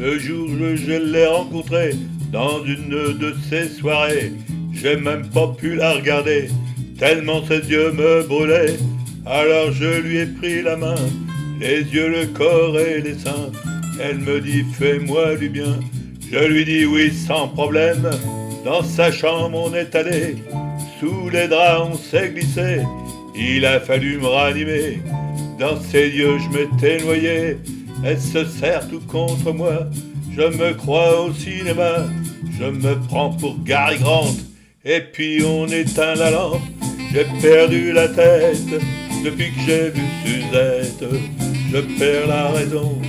Ce jour, je l'ai rencontrée dans une de ces soirées. J'ai même pas pu la regarder, tellement ses yeux me brûlaient. Alors je lui ai pris la main, les yeux, le corps et les seins. Elle me dit fais-moi du bien. Je lui dis oui sans problème. Dans sa chambre on est allé, sous les draps on s'est glissé. Il a fallu me ranimer, dans ses yeux je m'étais noyé. Elle se serre tout contre moi, je me crois au cinéma. Je me prends pour Gary Grant, et puis on éteint la lampe. J'ai perdu la tête, depuis que j'ai vu Suzette. Je perds la raison,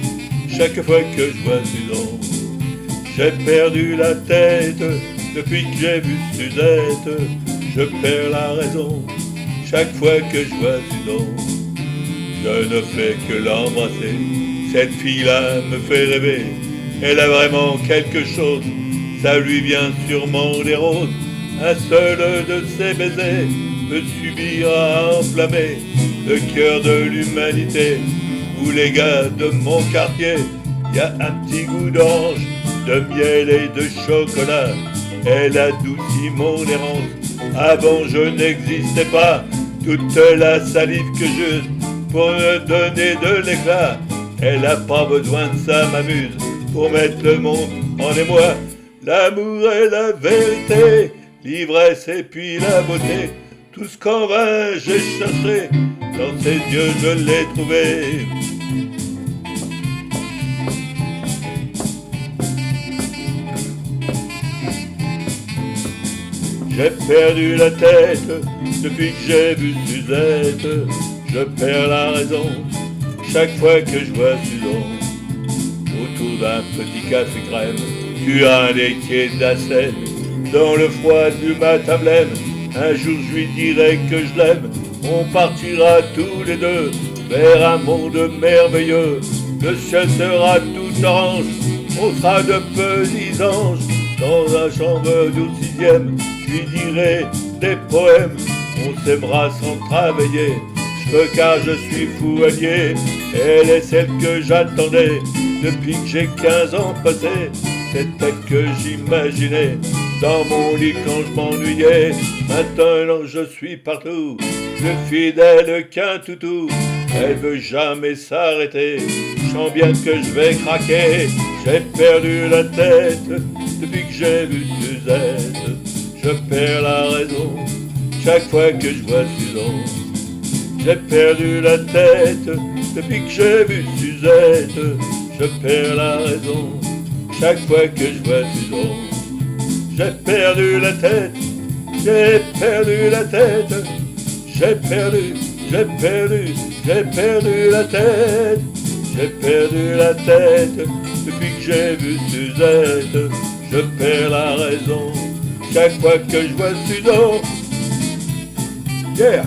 chaque fois que je vois Suzanne. J'ai perdu la tête, depuis que j'ai vu Suzette. Je perds la raison, chaque fois que je vois Suzanne. Je ne fais que l'embrasser, cette fille-là me fait rêver. Elle a vraiment quelque chose, ça lui vient sûrement des roses. Un seul de ses baisers peut suffire à enflammer le cœur de l'humanité. Où les gars de mon quartier, y a un petit goût d'orange, de miel et de chocolat. Elle adoucit mon errance, avant je n'existais pas. Toute la salive que j'use pour me donner de l'éclat. Elle a pas besoin de ça, m'amuse, pour mettre le monde en émoi. L'amour et la vérité, l'ivresse et puis la beauté. Tout ce qu'en vain j'ai cherché, dans ses yeux je l'ai trouvé. J'ai perdu la tête, depuis que j'ai vu Suzette. Je perds la raison, chaque fois que je vois Suzanne. Autour d'un petit café crème, tu as un laitier d'acène. Dans le froid du matin blême, un jour je lui dirai que je l'aime. On partira tous les deux vers un monde merveilleux. Le ciel sera tout orange, on sera de petits anges. Dans la chambre du 6e, je lui dirai des poèmes. On s'aimera sans travailler, car je suis fou allié. Elle est celle que j'attendais depuis que j'ai 15 ans passés. C'est elle que j'imaginais dans mon lit quand je m'ennuyais. Maintenant je suis partout, plus fidèle qu'un toutou. Elle veut jamais s'arrêter, je sens bien que je vais craquer. J'ai perdu la tête depuis que j'ai vu Suzette. Je perds la raison chaque fois que je vois Suzanne. J'ai perdu la tête depuis que j'ai vu Suzette. Je perds la raison chaque fois que je vois Suzanne. J'ai perdu la tête, j'ai perdu la tête. J'ai perdu la tête. J'ai perdu la tête depuis que j'ai vu Suzette. Je perds la raison chaque fois que je vois Suzanne. Yeah!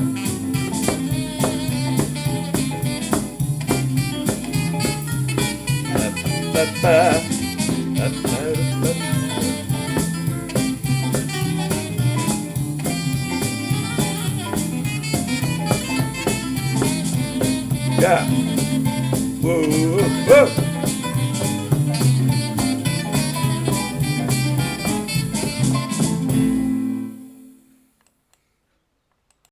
Yeah! Whoa, whoa, whoa.